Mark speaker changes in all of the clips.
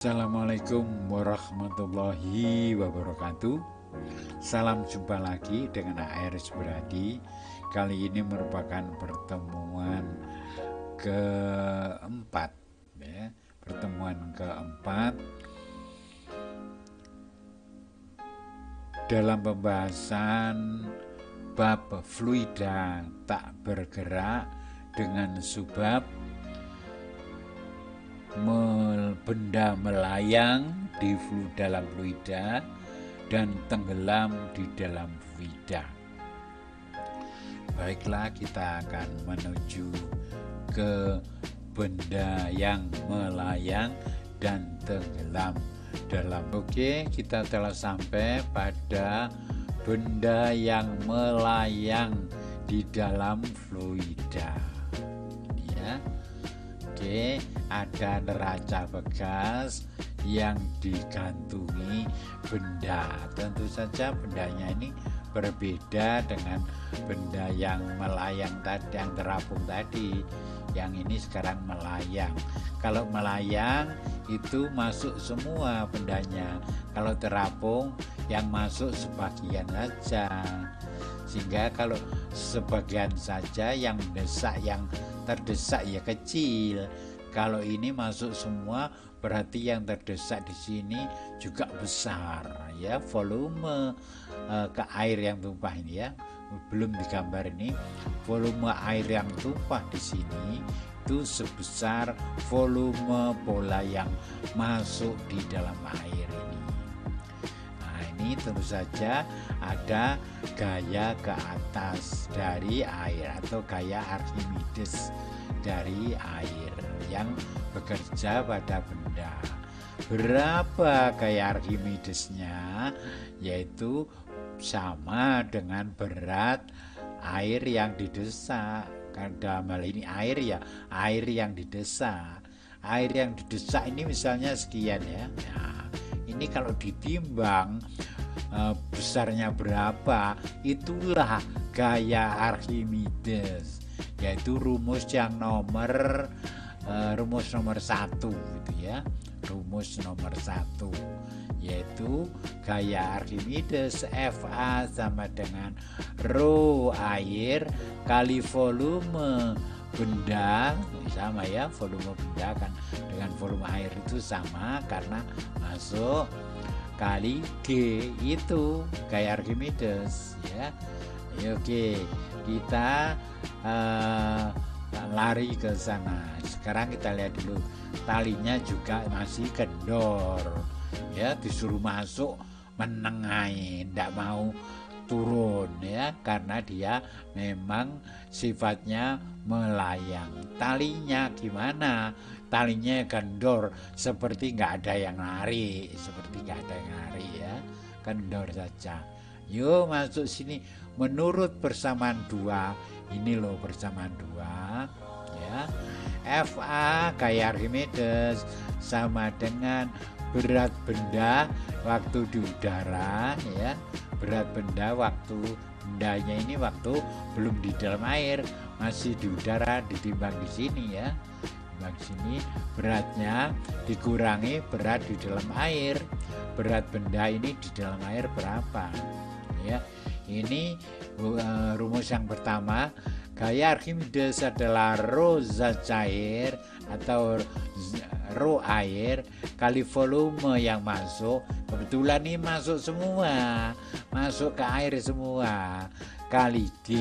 Speaker 1: Assalamualaikum warahmatullahi wabarakatuh. Salam jumpa lagi dengan AR Subradi. Kali ini merupakan pertemuan keempat, ya. Pertemuan keempat dalam pembahasan bab fluida tak bergerak dengan subbab benda melayang di dalam fluida dan tenggelam di dalam fluida. Baiklah, kita akan menuju ke benda yang melayang dan tenggelam dalam. Oke, kita telah sampai pada benda yang melayang di dalam fluida, ya. Oke, ada neraca bekas yang digantungi benda. Tentu saja bendanya ini berbeda dengan benda yang melayang tadi, yang terapung tadi. Yang ini sekarang melayang. Kalau melayang itu masuk semua bendanya. Kalau terapung yang masuk sebagian saja. Sehingga kalau sebagian saja yang mendesak, yang terdesak ya kecil. Kalau ini masuk semua, berarti yang terdesak di sini juga besar, ya. Volume ke air yang tumpah ini, ya, belum digambar ini. Volume air yang tumpah di sini itu sebesar volume bola yang masuk di dalam air ini. Nah, ini tentu saja ada gaya ke atas dari air atau gaya Archimedes dari air yang bekerja pada benda. Berapa gaya Archimedesnya? Yaitu sama dengan berat air yang didesak. Dalam hal ini air, ya, air yang didesak. Air yang didesak ini misalnya sekian, ya. Nah, ini kalau ditimbang besarnya berapa, itulah gaya Archimedes, yaitu rumus nomor 1 gitu, ya. Rumus nomor 1 yaitu gaya Archimedes Fa sama dengan rho air kali volume benda, sama, ya. Volume benda kan dengan volume air itu sama karena masuk kali G, itu gaya Archimedes, ya. Oke, kita lari ke sana. Sekarang kita lihat dulu, talinya juga masih kendor, ya. Disuruh masuk menengahin, tidak mau turun, ya, karena dia memang sifatnya melayang. Talinya gimana? Talinya kendor, seperti nggak ada yang narik, ya, kendor saja. Yuk masuk sini. Menurut persamaan 2, ini loh persamaan 2, ya. Fa gaya Archimedes sama dengan berat benda waktu di udara, ya. Berat benda waktu bendanya ini waktu belum di dalam air, masih di udara, ditimbang di sini, ya. Timbang sini, beratnya dikurangi berat di dalam air. Berat benda ini di dalam air berapa, ya. Ini rumus yang pertama. Gaya Archimedes adalah rho zat cair atau rho air kali volume yang masuk. Kebetulan ini masuk semua, masuk ke air semua, kali G,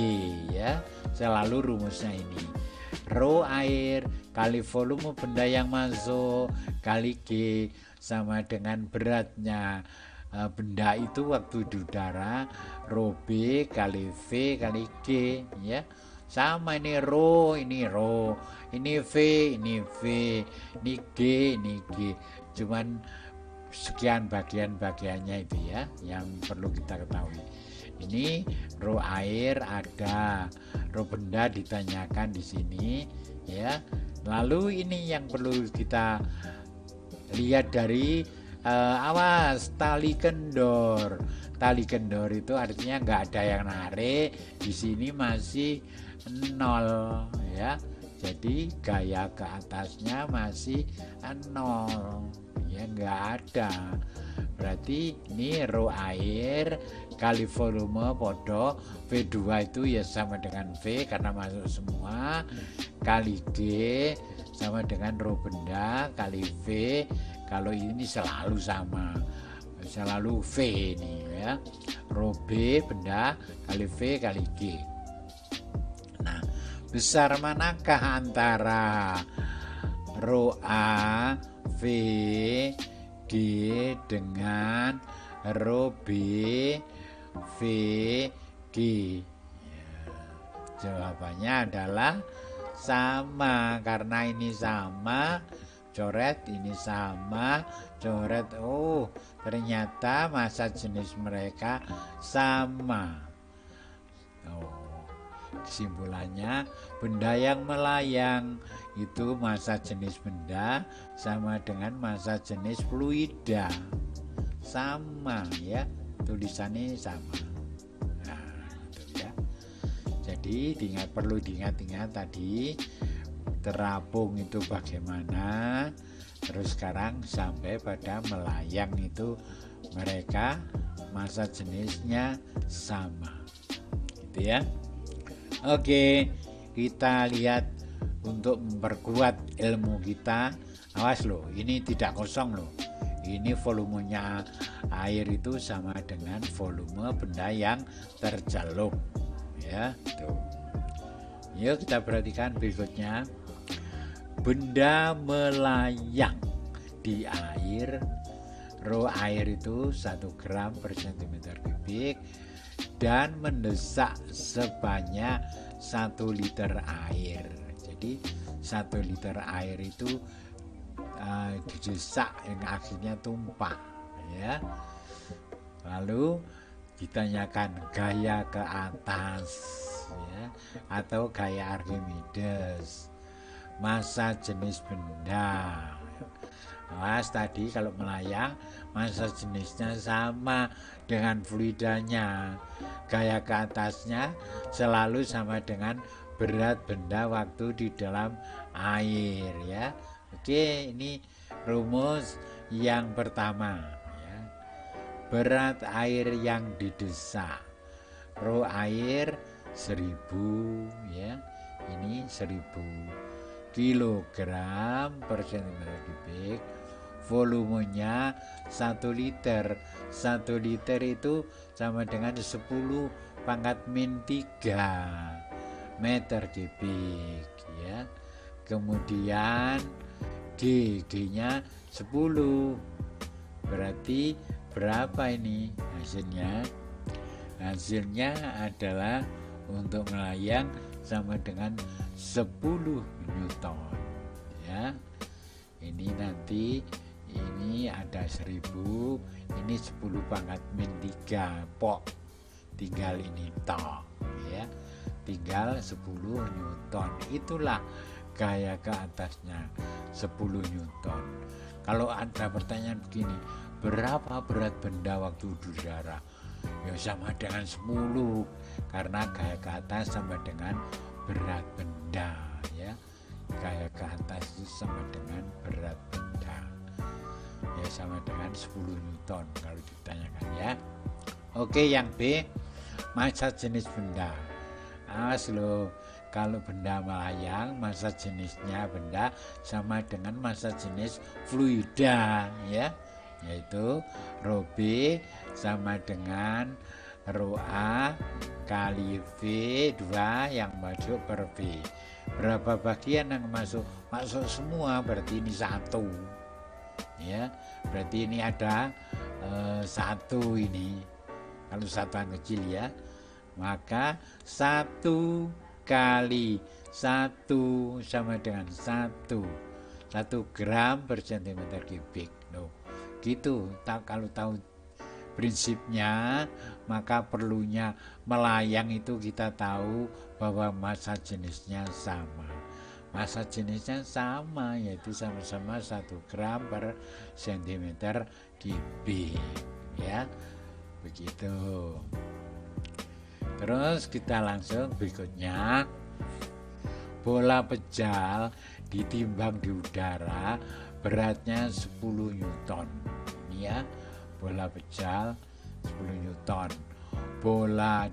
Speaker 1: ya. Selalu rumusnya ini. Rho air kali volume benda yang masuk kali G sama dengan beratnya benda itu waktu di udara, rho B kali V kali G, ya. Sama, ini rho, ini rho, ini V, ini V, ini G, ini G. Cuman sekian bagian-bagiannya itu, ya, yang perlu kita ketahui. Ini rho air ada, rho benda ditanyakan di sini, ya. Lalu ini yang perlu kita lihat dari awas, tali kendor. Tali kendor itu artinya nggak ada yang narik. Di sini masih 0, ya. Jadi gaya ke atasnya masih 0, ya nggak ada. Berarti ini rho air kali volume podo V2 itu ya sama dengan V karena masuk semua, kali D sama dengan rho benda kali V. Kalau ini selalu sama, selalu V ini ya, rho B benda kali V kali G. Nah, besar manakah antara rho A V G dengan rho B V G? Ya, jawabannya adalah sama, karena ini sama, coret, ini sama, coret. Oh, ternyata massa jenis mereka sama. Oh, kesimpulannya benda yang melayang itu massa jenis benda sama dengan massa jenis fluida, sama ya, tulisannya sama. Nah, gitu ya. Jadi perlu diingat-ingat tadi terapung itu bagaimana, terus sekarang sampai pada melayang itu mereka massa jenisnya sama, gitu ya. Oke, kita lihat untuk memperkuat ilmu kita. Awas loh, ini tidak kosong loh. Ini volumenya air itu sama dengan volume benda yang tercelup, ya. Tuh. Yuk kita perhatikan berikutnya. Benda melayang di air, rho air itu 1 gram per centimeter kubik dan mendesak sebanyak 1 liter air. Jadi 1 liter air itu didesak yang akhirnya tumpah, ya. Lalu ditanyakan gaya ke atas, ya, atau gaya Archimedes, massa jenis benda. Awas tadi kalau melayang massa jenisnya sama dengan fluidanya, gaya ke atasnya selalu sama dengan berat benda waktu di dalam air, ya. Oke, ini rumus yang pertama, ya. Berat air yang didesak, rho air 1000, ya, ini 1000 kilogram per centimeter kubik, volumenya 1 liter. 1 liter itu sama dengan 10 pangkat min 3 meter kubik, ya. Kemudian G-nya 10. Berarti berapa ini hasilnya? Hasilnya adalah untuk melayang sama dengan 10 Newton, ya. Ini nanti ini ada 1000, ini 10 pangkat min 3 pok, tinggal ini tok, ya, tinggal 10 Newton. Itulah gaya ke atasnya 10 Newton. Kalau ada pertanyaan begini, berapa berat benda waktu di udara? Ya sama dengan 10, karena gaya ke atas sama dengan berat benda, ya. Gaya ke atas itu sama dengan berat benda, ya, sama dengan 10 Newton kalau ditanyakan, ya. Oke, yang B, massa jenis benda. Awas loh, kalau benda melayang massa jenisnya benda sama dengan massa jenis fluida, ya, yaitu rho B sama dengan rho A kali V2 yang masuk per V. Berapa bagian yang masuk? Masuk semua, berarti ini 1, ya. Berarti ini ada 1 ini. Kalau satuan kecil, ya, maka 1 kali 1 sama dengan 1 gram per centimeter kubik. Loh, gitu. Kalau tahu prinsipnya, maka perlunya melayang itu kita tahu bahwa massa jenisnya sama. Massa jenisnya sama, yaitu sama-sama 1 gram per centimeter kubik, ya. Begitu. Terus kita langsung berikutnya, bola pejal ditimbang di udara beratnya 10 Newton. Ini ya, bola pejal 10 Newton. Bola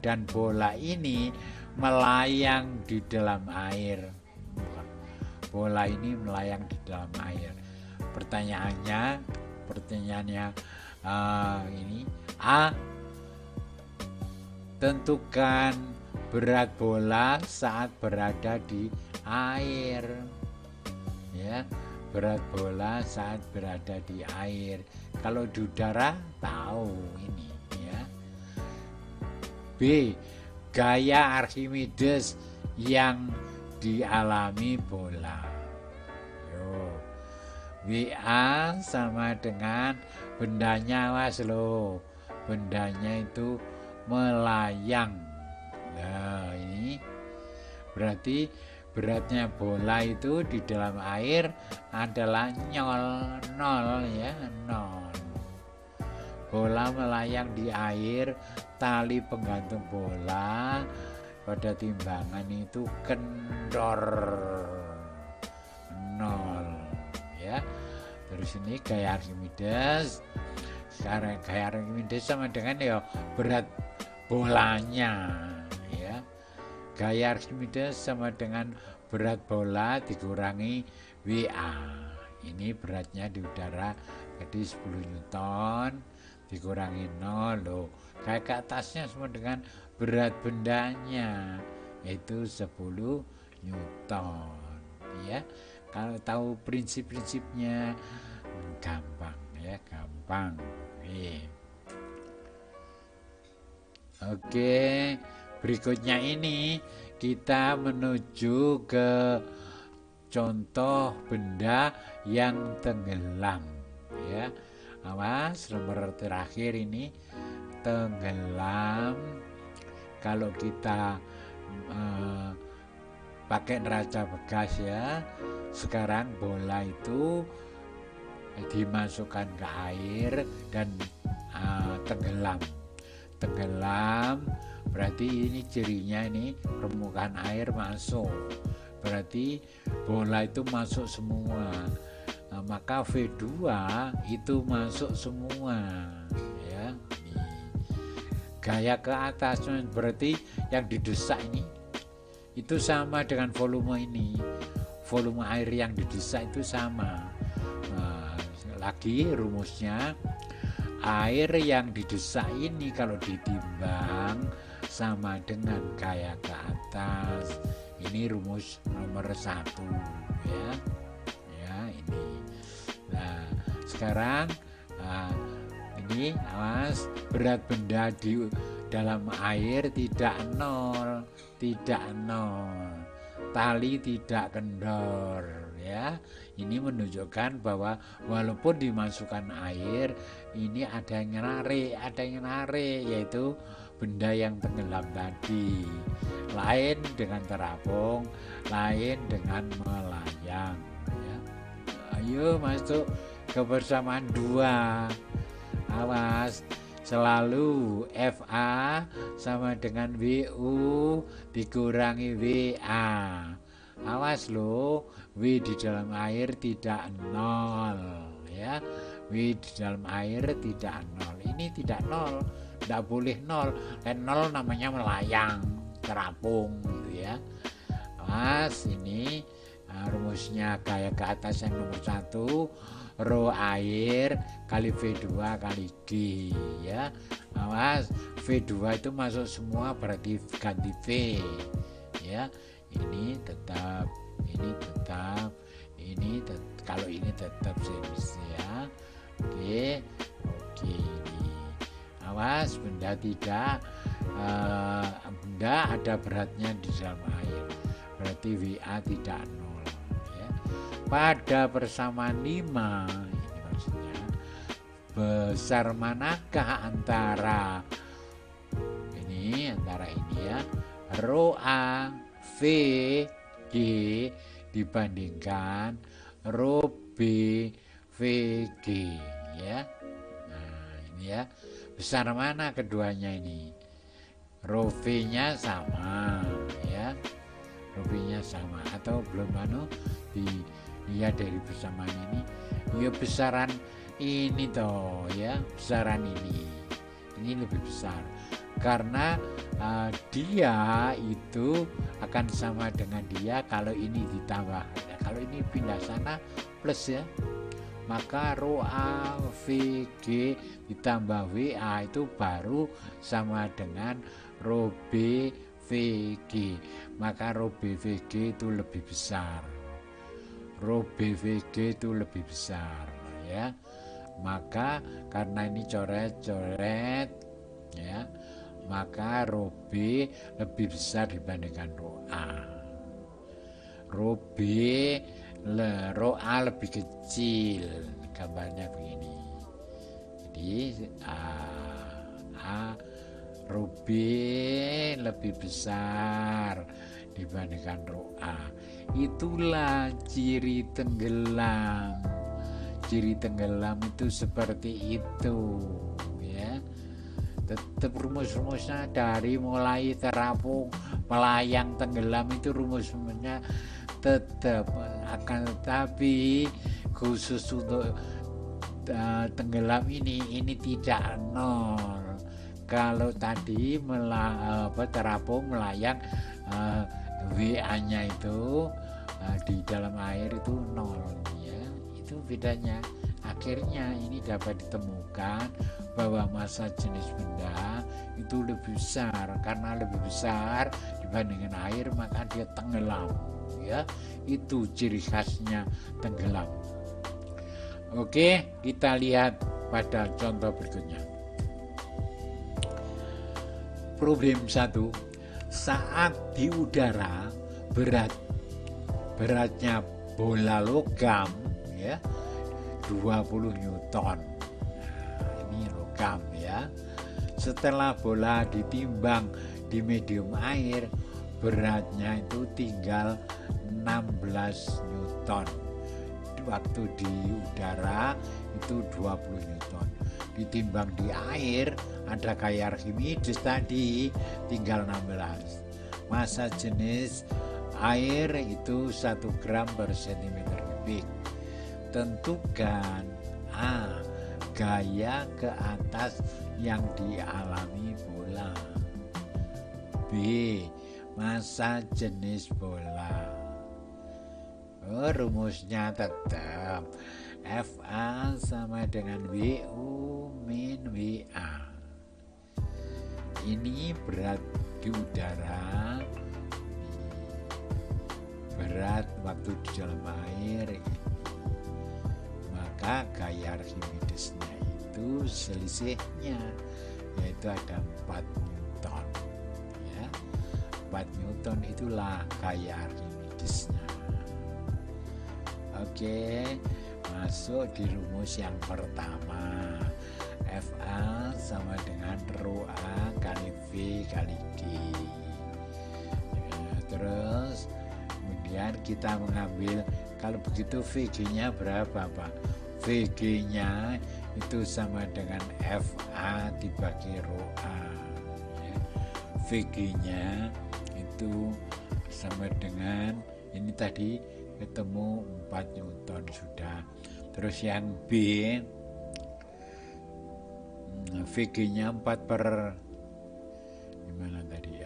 Speaker 1: ini melayang di dalam air. Bola ini melayang di dalam air. Pertanyaannya ini A. Tentukan berat bola saat berada di air. Ya, berat bola saat berada di air. Kalau di udara tahu ini ya. B. Gaya Archimedes yang dialami bola. WA sama dengan bendanya, awas lo, bendanya itu melayang. Nah ini berarti beratnya bola itu di dalam air adalah nol ya, nol. Bola melayang di air, tali penggantung bola pada timbangan itu kendor, nol ya. Terus ini gaya Archimedes. Sekarang gaya Archimedes sama dengan ya berat bolanya ya. Gaya Archimedes sama dengan berat bola dikurangi WA. Ini beratnya di udara jadi 10 Newton dikurangi 0 loh. Kayak ke atasnya sama dengan berat bendanya yaitu 10 Newton ya. Kalau tahu prinsip-prinsipnya gampang ya, gampang. Oke, berikutnya ini kita menuju ke contoh benda yang tenggelam ya. Awas, nomor terakhir ini tenggelam. Kalau kita pakai neraca bekas ya, sekarang bola itu dimasukkan ke air dan tenggelam berarti ini cirinya ini permukaan air masuk, berarti bola itu masuk semua. Maka V2 itu masuk semua ya. Gaya ke atas berarti yang didesak ini itu sama dengan volume ini, volume air yang didesak itu sama. Lagi rumusnya, air yang didesak ini kalau ditimbang sama dengan gaya ke atas. Ini rumus nomor 1 ya. Ya ini. Nah sekarang ini awas, berat benda di dalam air tidak nol, tali tidak kendor ya. Ini menunjukkan bahwa walaupun dimasukkan air, ini ada yang menarik yaitu benda yang tenggelam tadi. Lain dengan terapung, lain dengan melayang ya. Ayo masuk kebersamaan 2. Awas, selalu FA sama dengan WU dikurangi WA. Awas lo, W di dalam air tidak nol ya. W di dalam air tidak nol. Ini tidak nol, tidak boleh nol. Dan nol namanya melayang, terapung gitu ya. Awas, ini rumusnya gaya ke atas yang nomor 1, rho air kali V2 kali G ya. Awas, V2 itu masuk semua berarti ganti V ya. Ini tetap, kalau ini tetap series ya. Oke ini. Awas, benda ada beratnya di dalam air, berarti WA tidak nol ya. Pada persamaan 5 ini maksudnya, besar manakah antara ini ya, rho A V G dibandingkan rho B V G ya. Nah ini ya, besar mana keduanya ini? Rho V-nya sama ya, rho V-nya sama, atau belum dilihat dari persamaan ini ya besaran ini toh ya, besaran ini lebih besar karena dia itu akan sama dengan dia kalau ini ditambah. Nah, kalau ini pindah sana plus ya, maka rho A VG ditambah WA itu baru sama dengan rho B VG. Maka rho B VG itu lebih besar, rho B VG itu lebih besar ya. Maka karena ini coret-coret ya, maka rho B lebih besar dibandingkan rho A. Rho B, rho A lebih kecil, gambarnya begini. Jadi rho B lebih besar dibandingkan rho A. Itulah ciri tenggelam. Ciri tenggelam itu seperti itu ya. Tetap rumus-rumusnya dari mulai terapung, melayang, tenggelam itu rumusnya tetap, akan tetapi khusus untuk tenggelam ini tidak nol. Kalau tadi terapung, melayang, WA-nya itu di dalam air itu nol ya. Itu bedanya. Akhirnya ini dapat ditemukan bahwa massa jenis benda itu lebih besar. Karena lebih besar dibandingkan air, maka dia tenggelam ya. Itu ciri khasnya tenggelam. Oke, kita lihat pada contoh berikutnya. Problem 1. Saat di udara beratnya bola logam ya 20 Newton. Nah, ini logam ya. Setelah bola ditimbang di medium air, beratnya itu tinggal 16 Newton. Waktu di udara itu 20 Newton. Ditimbang di air, ada gaya Archimedes tadi, tinggal 16. Massa jenis air itu 1 gram per centimeter kubik. Tentukan A. Gaya ke atas yang dialami bola. B. Massa jenis bola. Rumusnya tetap FA sama dengan WU min WA. Ini berat di udara, berat waktu di dalam air. Maka gaya Archimedesnya itu selisihnya, yaitu ada 4 Newton ya. 4 Newton itulah gaya Archimedesnya. Oke, masuk di rumus yang pertama. FA sama dengan rho A kali V kali G. Terus kemudian kita mengambil, kalau begitu VG-nya berapa Pak? VG-nya itu sama dengan FA dibagi rho A ya. VG-nya itu sama dengan, ini tadi ketemu 4 Newton sudah. Terus yang B, VG-nya 4 per gimana tadi?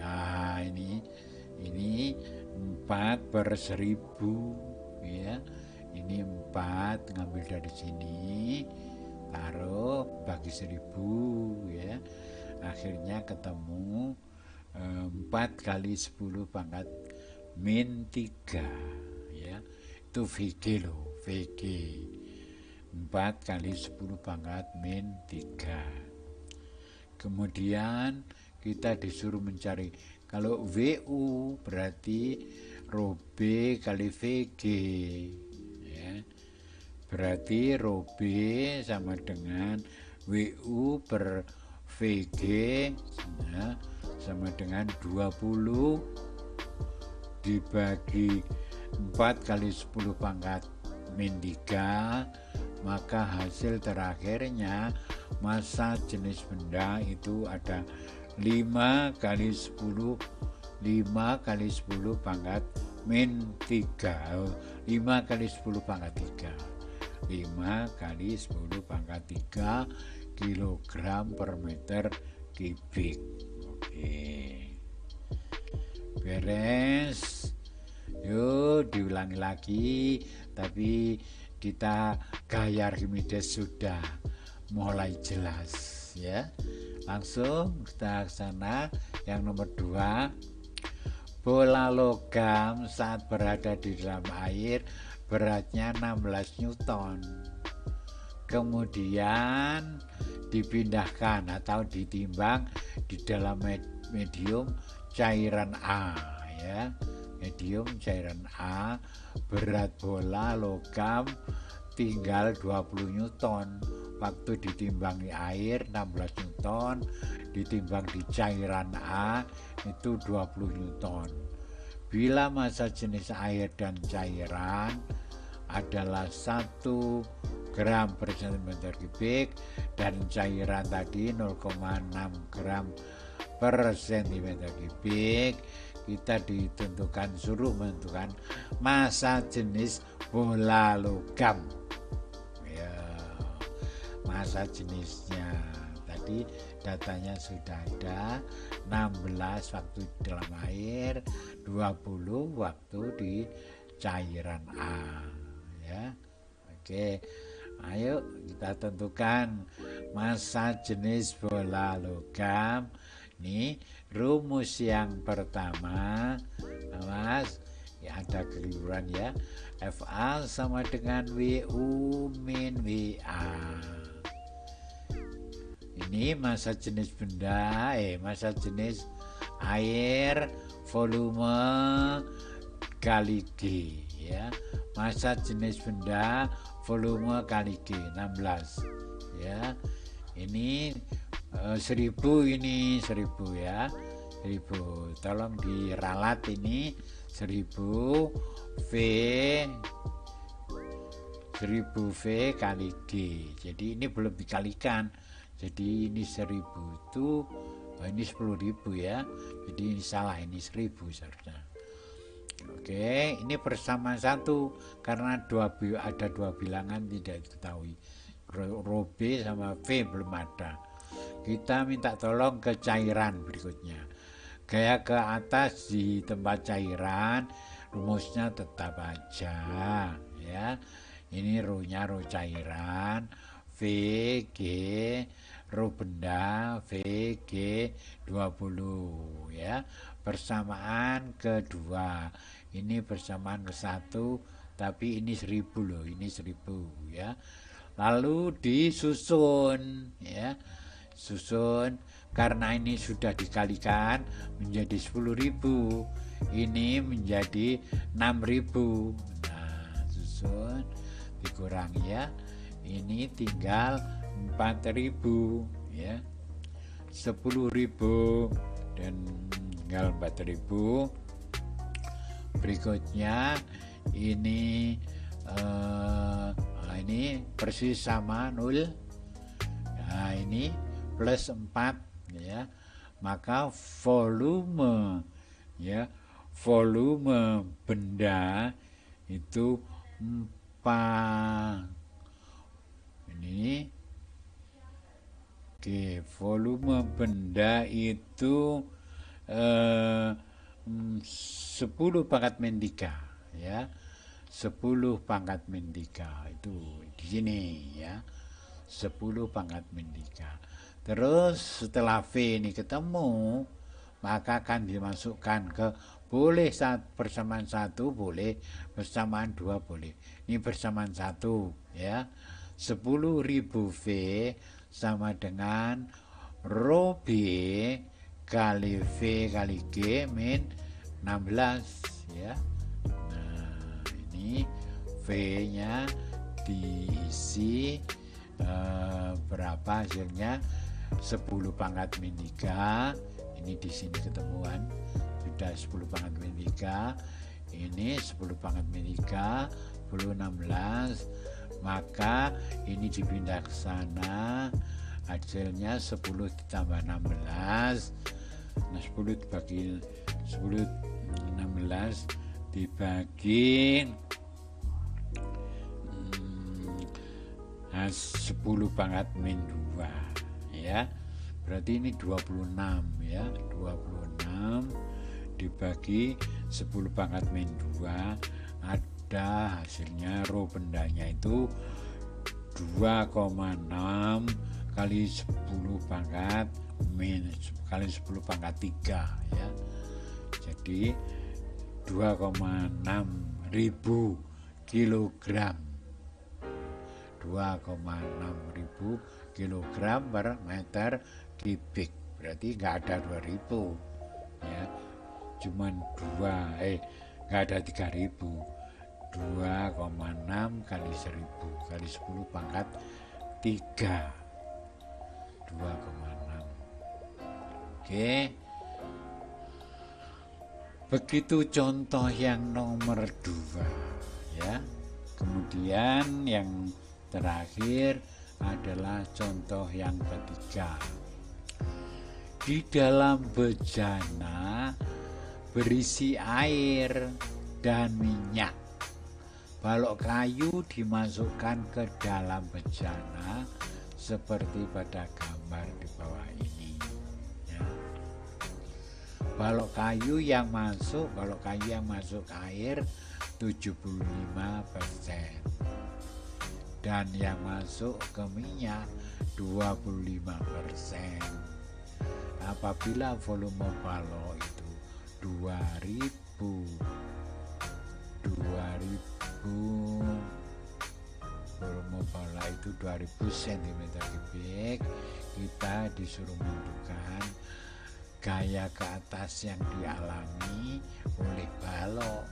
Speaker 1: Ini 4 per 1000 ya. Ini 4 ngambil dari sini, taruh bagi 1000 ya. Akhirnya ketemu 4 kali 10 pangkat min 3 ya. Itu VG loh, VG 4 kali 10 pangkat min 3. Kemudian kita disuruh mencari, kalau WU berarti rho B kali VG ya. Berarti rho B sama dengan WU per VG ya, sama dengan 20 dibagi 4 kali 10 pangkat min 3, maka hasil terakhirnya massa jenis benda itu ada 5 kali 10 pangkat min 3, 5 kali 10 pangkat 3. 5 kali 10 pangkat 3 kilogram per meter kubik. Oke, beres. Yuk diulangi lagi, tapi kita gaya Archimedes sudah mulai jelas ya. Langsung kita ke sana. Yang nomor 2, bola logam saat berada di dalam air beratnya 16 Newton. Kemudian dipindahkan atau ditimbang di dalam medium cairan A ya. Medium cairan A, berat bola logam tinggal 20 Newton. Waktu ditimbang di air 16 Newton, ditimbang di cairan A itu 20 Newton. Bila massa jenis air dan cairan adalah 1 gram per cm kubik dan cairan tadi 0,6 gram per cm kubik, kita suruh menentukan massa jenis bola logam ya. Massa jenisnya tadi datanya sudah ada, 16 waktu di dalam air, 20 waktu di cairan A ya. Oke, ayo kita tentukan massa jenis bola logam. Ini rumus yang pertama, awas ya, ada keliruan ya. FA sama dengan WU min WA. Ini massa jenis benda, massa jenis air volume kali G ya. Massa jenis benda volume kali G 16 ya. Ini 1000, ini 1000 ya. 1000. Tolong diralat ini 1000 V 1000 V kali G. Jadi ini belum dikalikan. Jadi ini 1000 itu ini 10.000 ya. Jadi ini salah, ini 1000 seharusnya. Oke, ini persamaan 1 karena ada dua bilangan tidak diketahui. Rho B sama V belum ada. Kita minta tolong ke cairan berikutnya. Gaya ke atas di tempat cairan, rumusnya tetap aja ya. Ini rho-nya rho cairan, VG rho benda, VG 20 ya. Persamaan kedua, ini persamaan ke 1, tapi ini 1000 loh, ini 1000 ya. Lalu disusun ya. Susun karena ini sudah dikalikan menjadi 10.000, ini menjadi 6.000. Nah, susun dikurangi ya, ini tinggal 4.000 ya. 10.000 dan tinggal 4.000. Berikutnya ini persis sama 0. Nah, ini plus 4 ya, maka volume ya, volume benda itu 4 ini. Oke, volume benda itu 10 pangkat min 3 ya, 10 pangkat min 3 itu di sini ya, 10 pangkat min 3. Terus setelah V ini ketemu, maka akan dimasukkan ke boleh persamaan 1 boleh, persamaan 2 boleh. Ini persamaan 1 ya. 10.000 V sama dengan rho B kali V kali G min 16 ya. Nah, ini V-nya diisi berapa hasilnya? 10 pangkat min 3. Ini di sini ketemuan sudah 10 pangkat min 3. Ini 10 pangkat min 3 10 16. Maka ini dipindah ke sana, hasilnya 10 ditambah 16. Nah, 10 dibagi 10 16 dibagi 10 pangkat min 2 ya. Berarti ini 26 ya. 26 dibagi 10 pangkat min 2, ada hasilnya rho bendanya itu 2,6 kali 10 pangkat min kali 10 pangkat 3 ya. Jadi 2,6 ribu kilogram, 2,6 ribu kilogram per meter kubik. Berarti nggak ada 2000 ya, cuman nggak ada 3000. 2,6 kali 1000 kali 10 pangkat 3, 2,6. Oke, begitu contoh yang nomor 2 ya. Kemudian yang terakhir adalah contoh yang ketiga. Di dalam bejana berisi air dan minyak. Balok kayu dimasukkan ke dalam bejana seperti pada gambar di bawah ini ya. Balok kayu yang masuk air 75% dan yang masuk ke minyak 25%. Apabila volume balok itu 2000 volume balok itu 2000 cm3, kita disuruh menentukan gaya ke atas yang dialami oleh balok.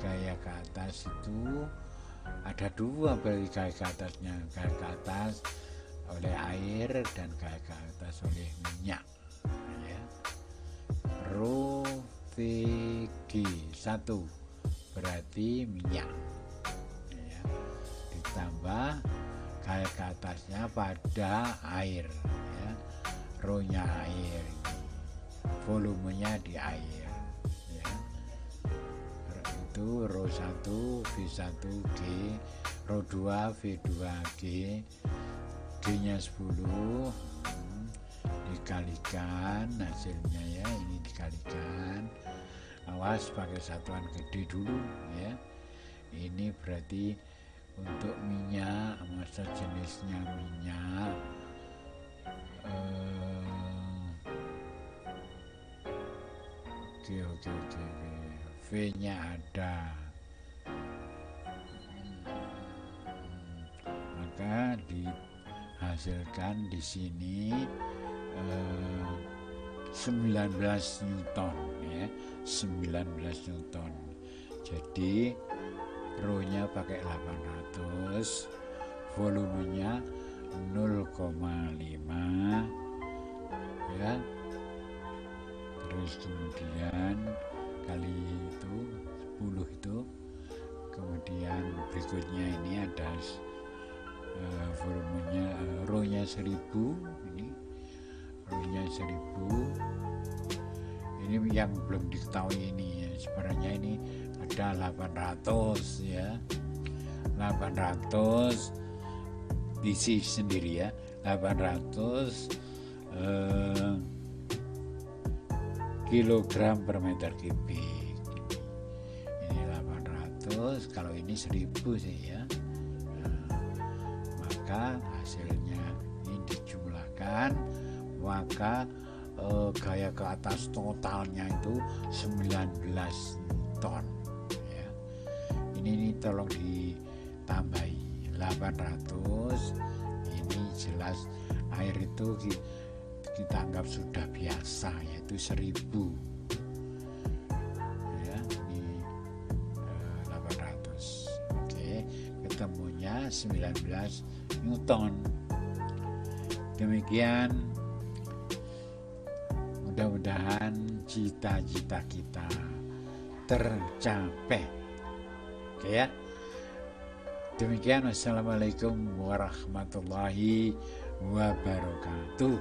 Speaker 1: Gaya ke atas itu ada dua, bagi gaya ke atasnya, gaya ke atas oleh air dan gaya ke atas oleh minyak ya. Rho VG 1 berarti minyak ya, ditambah gaya ke atasnya pada air ya, rho-nya air, volumenya di air ya. Itu rho 1 V1G, rho 2 V2G, G-nya 10 dikalikan hasilnya ya, ini dikalikan. Awas pakai satuan gede dulu ya. Ini berarti untuk minyak, masa jenisnya minyak oke. V-nya ada, maka dihasilkan di sini 19 Newton ya, 19 Newton. Jadi rho-nya pakai 800, volumenya 0,5 ya. Terus kemudian kali itu 10 itu, kemudian berikutnya ini ada volumenya, rho-nya 1000, ini rho-nya 1000. Ini yang belum diketahui ini ya. Sebenarnya ini ada 800 ya, 800 diisi sendiri ya, 800 kilogram per meter kubik. Ini 800, kalau ini 1000 sih ya. Maka hasilnya ini dijumlahkan, maka gaya ke atas totalnya itu 19 ton ya. Ini tolong ditambahi 800. Ini jelas air itu kita anggap sudah biasa, yaitu 1000 ya. Ini 800. Oke, ketemunya 19 Newton. Demikian, mudah-mudahan cita-cita kita tercapai. Oke ya. Demikian, wassalamualaikum warahmatullahi wabarakatuh.